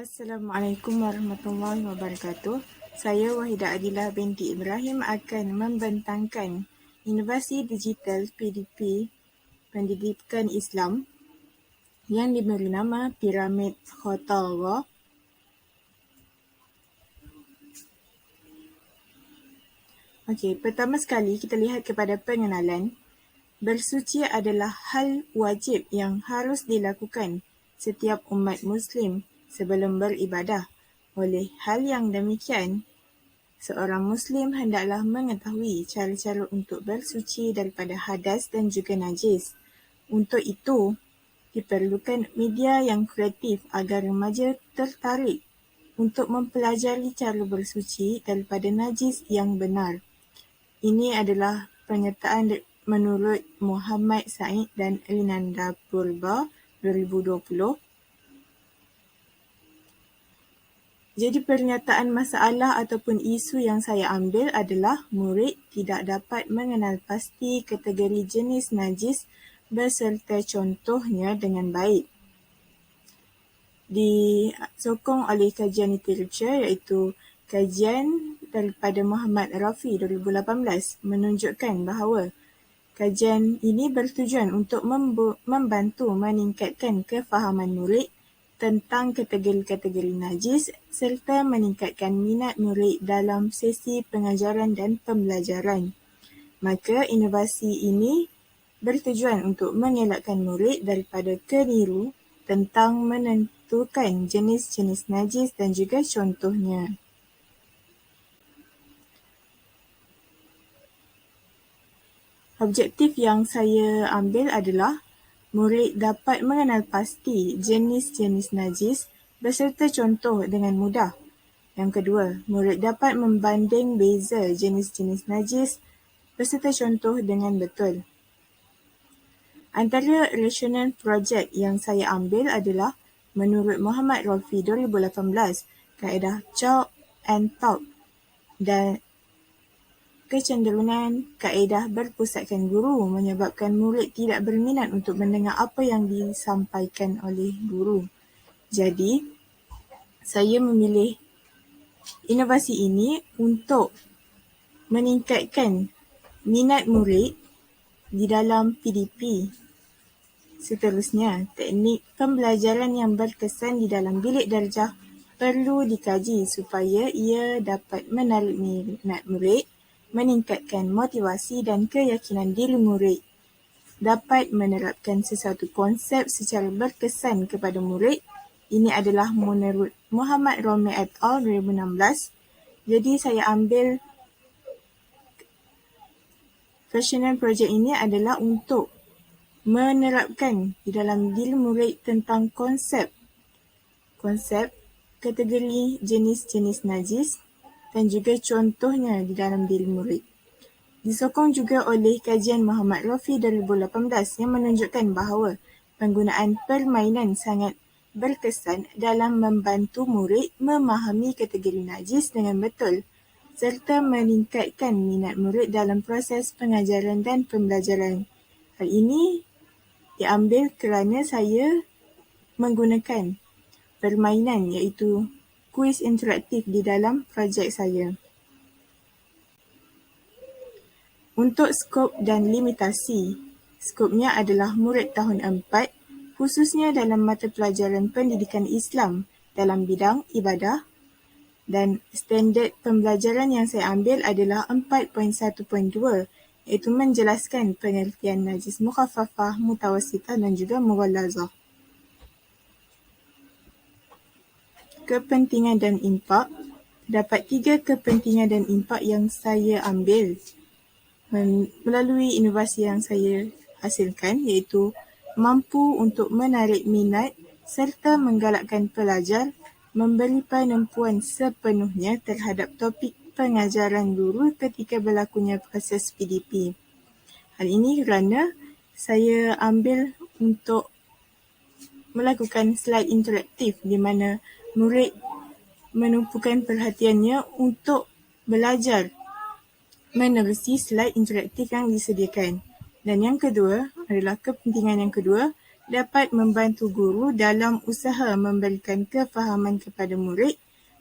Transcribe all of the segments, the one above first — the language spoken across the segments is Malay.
Assalamualaikum warahmatullahi wabarakatuh. Saya Wahidah Adilah binti Ibrahim akan membentangkan inovasi digital PDP Pendidikan Islam yang diberi nama Piramid Khotawah. Okey, pertama sekali kita lihat kepada pengenalan. Bersuci adalah hal wajib yang harus dilakukan setiap umat Muslim sebelum beribadah. Oleh hal yang demikian, seorang Muslim hendaklah mengetahui cara-cara untuk bersuci daripada hadas dan juga najis. Untuk itu, diperlukan media yang kreatif agar remaja tertarik untuk mempelajari cara bersuci daripada najis yang benar. Ini adalah pernyataan menurut Muhammad Said dan Elinanda Purba 2020. Jadi pernyataan masalah ataupun isu yang saya ambil adalah murid tidak dapat mengenal pasti kategori jenis najis beserta contohnya dengan baik. Disokong oleh kajian literature iaitu kajian daripada Muhammad Rafi 2018 menunjukkan bahawa kajian ini bertujuan untuk membantu meningkatkan kefahaman murid tentang kategori-kategori najis serta meningkatkan minat murid dalam sesi pengajaran dan pembelajaran. Maka inovasi ini bertujuan untuk mengelakkan murid daripada keliru tentang menentukan jenis-jenis najis dan juga contohnya. Objektif yang saya ambil adalah murid dapat mengenal pasti jenis-jenis najis beserta contoh dengan mudah. Yang kedua, murid dapat membanding beza jenis-jenis najis beserta contoh dengan betul. Antara rasional projek yang saya ambil adalah menurut Muhammad Rafi 2018, kaedah chalk and talk dan kecenderungan kaedah berpusatkan guru menyebabkan murid tidak berminat untuk mendengar apa yang disampaikan oleh guru. Jadi, saya memilih inovasi ini untuk meningkatkan minat murid di dalam PDP. Seterusnya, teknik pembelajaran yang berkesan di dalam bilik darjah perlu dikaji supaya ia dapat menarik minat murid, meningkatkan motivasi dan keyakinan diri murid, dapat menerapkan sesuatu konsep secara berkesan kepada murid. Ini adalah menurut Muhammad Romi et al. 2016. Jadi saya ambil versional projek ini adalah untuk menerapkan di dalam diri murid tentang konsep kategori jenis-jenis najis dan juga contohnya di dalam diri murid. Disokong juga oleh kajian Muhammad Rafi 2018 yang menunjukkan bahawa penggunaan permainan sangat berkesan dalam membantu murid memahami kategori najis dengan betul serta meningkatkan minat murid dalam proses pengajaran dan pembelajaran. Hal ini diambil kerana saya menggunakan permainan iaitu kuis interaktif di dalam projek saya. Untuk skop dan limitasi, skopnya adalah murid tahun 4, khususnya dalam mata pelajaran pendidikan Islam dalam bidang ibadah, dan standard pembelajaran yang saya ambil adalah 4.1.2, iaitu menjelaskan pengertian najis mukhaffafah, mutawassithah dan juga mughallazah. Kepentingan dan impak. Terdapat 3 kepentingan dan impak yang saya ambil melalui inovasi yang saya hasilkan, iaitu mampu untuk menarik minat serta menggalakkan pelajar memberi penumpuan sepenuhnya terhadap topik pengajaran guru ketika berlakunya proses PDP. Hal ini kerana saya ambil untuk melakukan slide interaktif di mana murid menumpukan perhatiannya untuk belajar menerusi slide interaktif yang disediakan. Dan yang kedua adalah kepentingan yang kedua, dapat membantu guru dalam usaha memberikan kefahaman kepada murid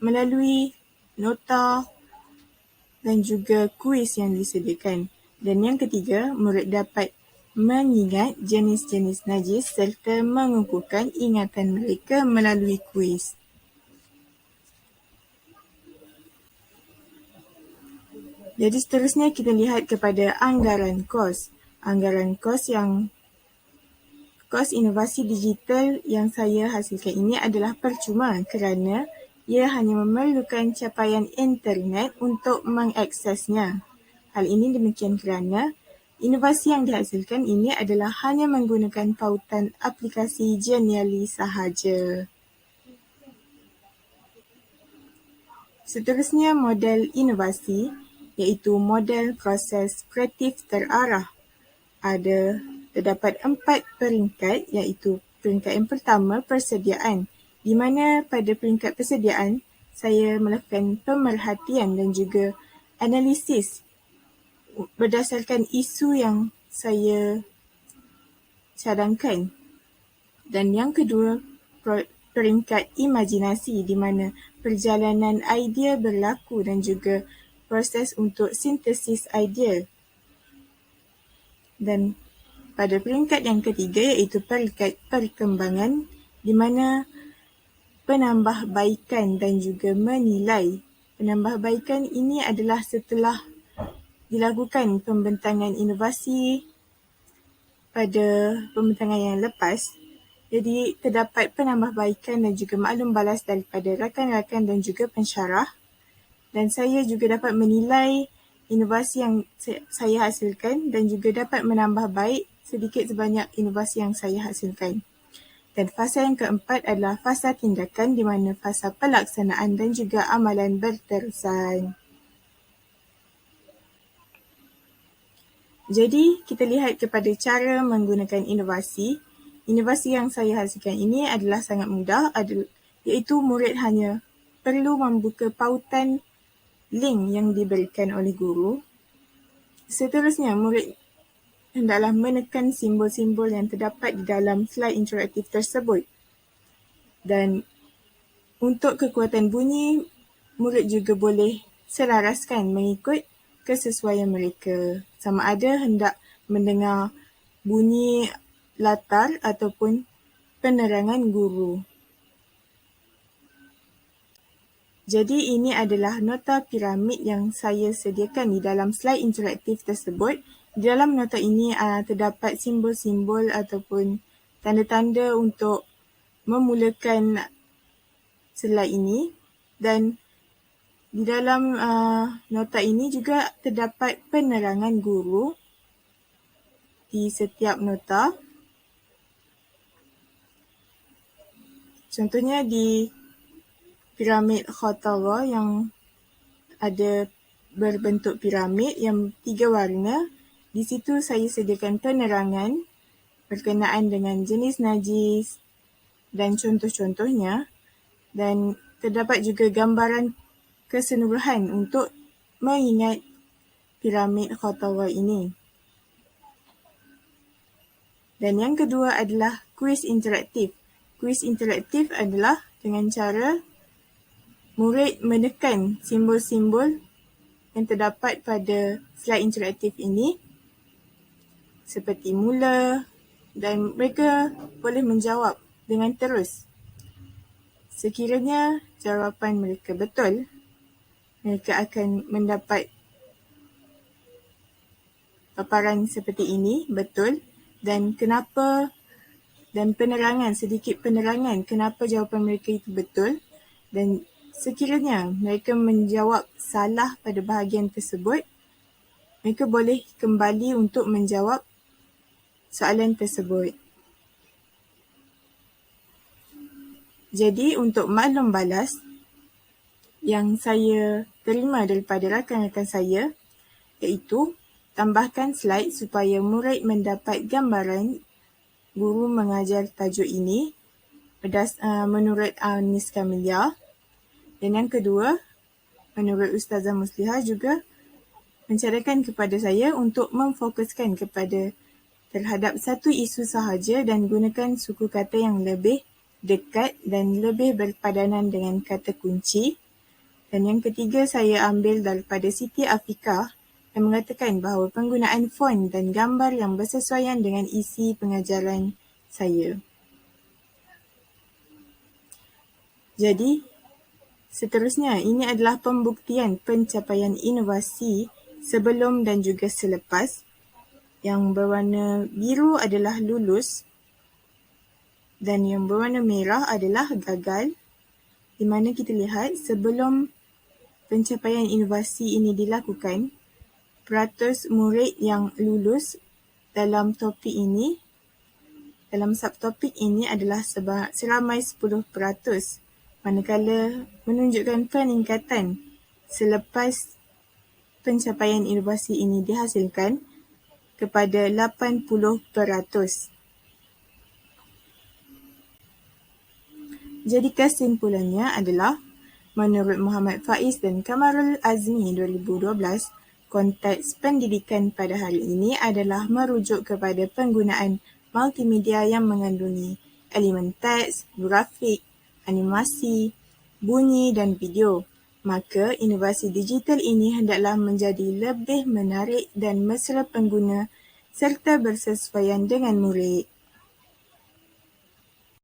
melalui nota dan juga kuis yang disediakan. Dan yang ketiga, murid dapat mengingat jenis-jenis najis serta mengukuhkan ingatan mereka melalui kuis. Jadi seterusnya kita lihat kepada anggaran kos. Anggaran kos inovasi digital yang saya hasilkan ini adalah percuma kerana ia hanya memerlukan capaian internet untuk mengaksesnya. Hal ini demikian kerana inovasi yang dihasilkan ini adalah hanya menggunakan pautan aplikasi Genially sahaja. Seterusnya model inovasi iaitu model proses kreatif terarah. Terdapat 4 peringkat iaitu peringkat yang pertama persediaan, di mana pada peringkat persediaan saya melakukan pemerhatian dan juga analisis berdasarkan isu yang saya cadangkan. Dan yang kedua peringkat imajinasi, di mana perjalanan idea berlaku dan juga proses untuk sintesis idea. Dan pada peringkat yang ketiga iaitu peringkat perkembangan, di mana penambahbaikan dan juga menilai. Penambahbaikan ini adalah setelah dilakukan pembentangan inovasi pada pembentangan yang lepas, jadi terdapat penambahbaikan dan juga maklum balas daripada rakan-rakan dan juga pensyarah. Dan saya juga dapat menilai inovasi yang saya hasilkan dan juga dapat menambah baik sedikit sebanyak inovasi yang saya hasilkan. Dan fasa yang keempat adalah fasa tindakan, di mana fasa pelaksanaan dan juga amalan berterusan. Jadi kita lihat kepada cara menggunakan inovasi. Inovasi yang saya hasilkan ini adalah sangat mudah, iaitu murid hanya perlu membuka pautan link yang diberikan oleh guru. Seterusnya, murid hendaklah menekan simbol-simbol yang terdapat di dalam slide interaktif tersebut. Dan untuk kekuatan bunyi, murid juga boleh selaraskan mengikut kesesuaian mereka. Sama ada hendak mendengar bunyi latar ataupun penerangan guru. Jadi ini adalah nota piramid yang saya sediakan di dalam slide interaktif tersebut. Di dalam nota ini terdapat simbol-simbol ataupun tanda-tanda untuk memulakan slide ini. Dan di dalam nota ini juga terdapat penerangan guru di setiap nota. Contohnya di piramid Khattawa yang ada berbentuk piramid yang 3 warna. Di situ saya sediakan penerangan berkenaan dengan jenis najis dan contoh-contohnya. Dan terdapat juga gambaran keseluruhan untuk mengingat piramid Khattawa ini. Dan yang kedua adalah kuis interaktif. Kuis interaktif adalah dengan cara murid menekan simbol-simbol yang terdapat pada slide interaktif ini seperti mula, dan mereka boleh menjawab dengan terus. Sekiranya jawapan mereka betul, mereka akan mendapat paparan seperti ini, betul, dan kenapa, dan sedikit penerangan kenapa jawapan mereka itu betul. Dan sekiranya mereka menjawab salah pada bahagian tersebut, mereka boleh kembali untuk menjawab soalan tersebut. Jadi untuk maklum balas yang saya terima daripada rakan-rakan saya, iaitu tambahkan slide supaya murid mendapat gambaran guru mengajar tajuk ini menurut Anis Kamilia. Dan yang kedua, menurut Ustazah Muslihah juga mencadangkan kepada saya untuk memfokuskan kepada terhadap satu isu sahaja dan gunakan suku kata yang lebih dekat dan lebih berpadanan dengan kata kunci. Dan yang ketiga saya ambil daripada Siti Afiqah yang mengatakan bahawa penggunaan font dan gambar yang bersesuaian dengan isi pengajaran saya. Jadi, seterusnya ini adalah pembuktian pencapaian inovasi sebelum dan juga selepas. Yang berwarna biru adalah lulus dan yang berwarna merah adalah gagal, di mana kita lihat sebelum pencapaian inovasi ini dilakukan, peratus murid yang lulus dalam topik ini, dalam subtopik ini adalah seramai 10%, manakala menunjukkan peningkatan selepas pencapaian inovasi ini dihasilkan kepada 80%. Jadi kesimpulannya adalah, menurut Muhammad Faiz dan Kamarul Azmi 2012, konteks pendidikan pada hari ini adalah merujuk kepada penggunaan multimedia yang mengandungi elemen teks, grafik, animasi, bunyi dan video. Maka inovasi digital ini hendaklah menjadi lebih menarik dan mesra pengguna serta bersesuaian dengan murid.